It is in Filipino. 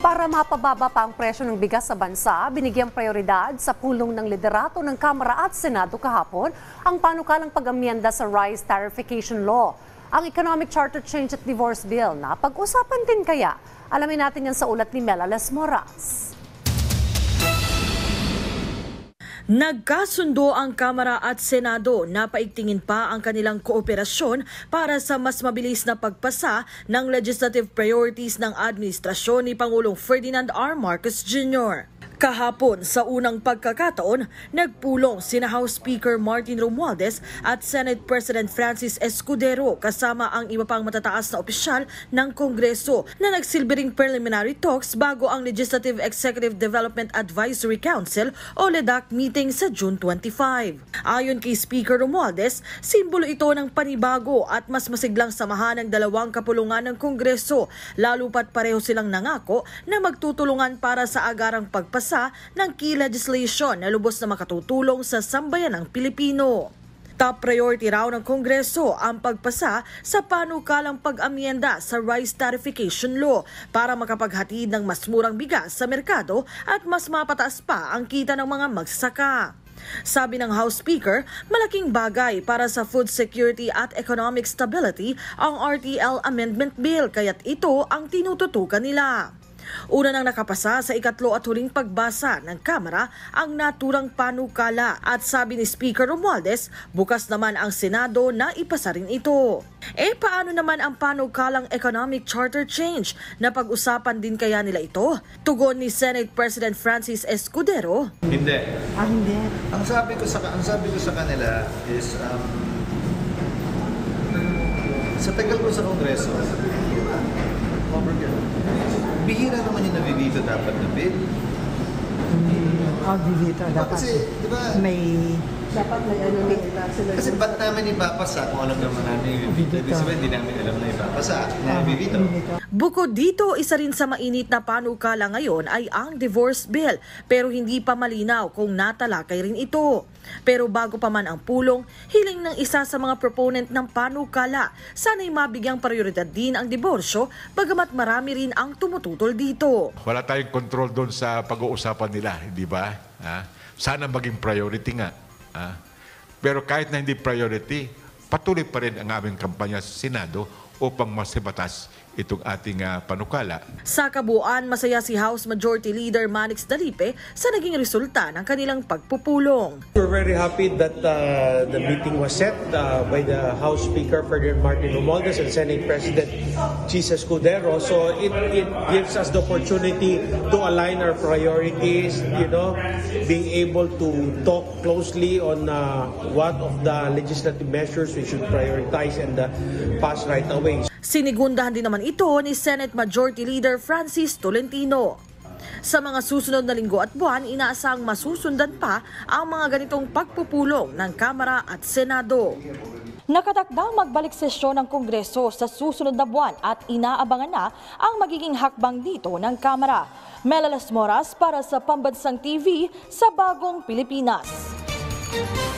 Para mapababa pa ang presyo ng bigas sa bansa, binigyang prioridad sa pulong ng liderato ng Kamara at Senado kahapon ang panukalang pag-amyenda sa Rice Tarification Law. Ang Economic Charter Change at Divorce Bill na pag-usapan din kaya. Alamin natin yan sa ulat ni Mela Moras. Nagkasundo ang Kamara at Senado na paigtingin pa ang kanilang kooperasyon para sa mas mabilis na pagpasa ng legislative priorities ng administrasyon ni Pangulong Ferdinand R. Marcos Jr. Kahapon sa unang pagkakataon, nagpulong sina House Speaker Martin Romualdez at Senate President Francis Escudero kasama ang iba pang matataas na opisyal ng Kongreso na nagsilbing preliminary talks bago ang Legislative Executive Development Advisory Council o LEDAC meeting sa June 25. Ayon kay Speaker Romualdez, simbolo ito ng panibago at mas masiglang samahan ng dalawang kapulungan ng Kongreso, lalo pat pareho silang nangako na magtutulungan para sa agarang pagpasa ng key legislation na lubos na makatutulong sa sambayanang Pilipino. Top priority raw ng Kongreso ang pagpasa sa panukalang pag-amyenda sa Rice Tarification Law para makapaghatid ng mas murang bigas sa merkado at mas mapataas pa ang kita ng mga magsasaka. Sabi ng House Speaker, malaking bagay para sa food security at economic stability ang RTL Amendment Bill kaya't ito ang tinututukan nila. Una nang nakapasa sa ikatlo at huling pagbasa ng Kamara ang naturang panukala at sabi ni Speaker Romualdez, bukas naman ang Senado na ipasa rin ito. Paano naman ang panukalang Economic Charter Change? Napag-usapan din kaya nila ito? Tugon ni Senate President Francis Escudero. Hindi. Hindi. Ang sabi ko sa kanila is sa tagal ko sa Kongreso, bihira naman yung nabibito dapat na bill. Bibito dapat. Kasi, di ba, Dapat may ano na kasi ba't namin ipapasa kung alam naman namin yung bibito? Ibig sabihin, hindi namin alam na ipapasa na bibito. Bukod dito, isa rin sa mainit na panukala ngayon ay ang divorce bill, pero hindi pa malinaw kung natalakay rin ito. Pero bago pa man ang pulong, hiling ng isa sa mga proponent ng panukala, sana'y mabigyang prioridad din ang diborsyo, bagamat marami rin ang tumututol dito. Wala tayong control doon sa pag-uusapan nila, di ba? Sana maging priority nga. Pero kahit na hindi priority, patuloy pa rin ang aming kampanya sa Senado upang mas batas itong ating panukala. Sa kabuuan, masaya si House Majority Leader Manix Dalipe sa naging resulta ng kanilang pagpupulong. We're very happy that the meeting was set by the House Speaker Ferdinand Martin Romualdez and Senate President Chis Escudero. So it gives us the opportunity to align our priorities, being able to talk closely on what of the legislative measures we should prioritize and pass right away. Sinigundahan din naman ito ni Senate Majority Leader Francis Tolentino. Sa mga susunod na linggo at buwan, inaasang masusundan pa ang mga ganitong pagpupulong ng Kamara at Senado. Nakatakdang magbalik sesyon ng Kongreso sa susunod na buwan at inaabangan na ang magiging hakbang dito ng Kamara. Mela Moras para sa Pambansang TV sa Bagong Pilipinas.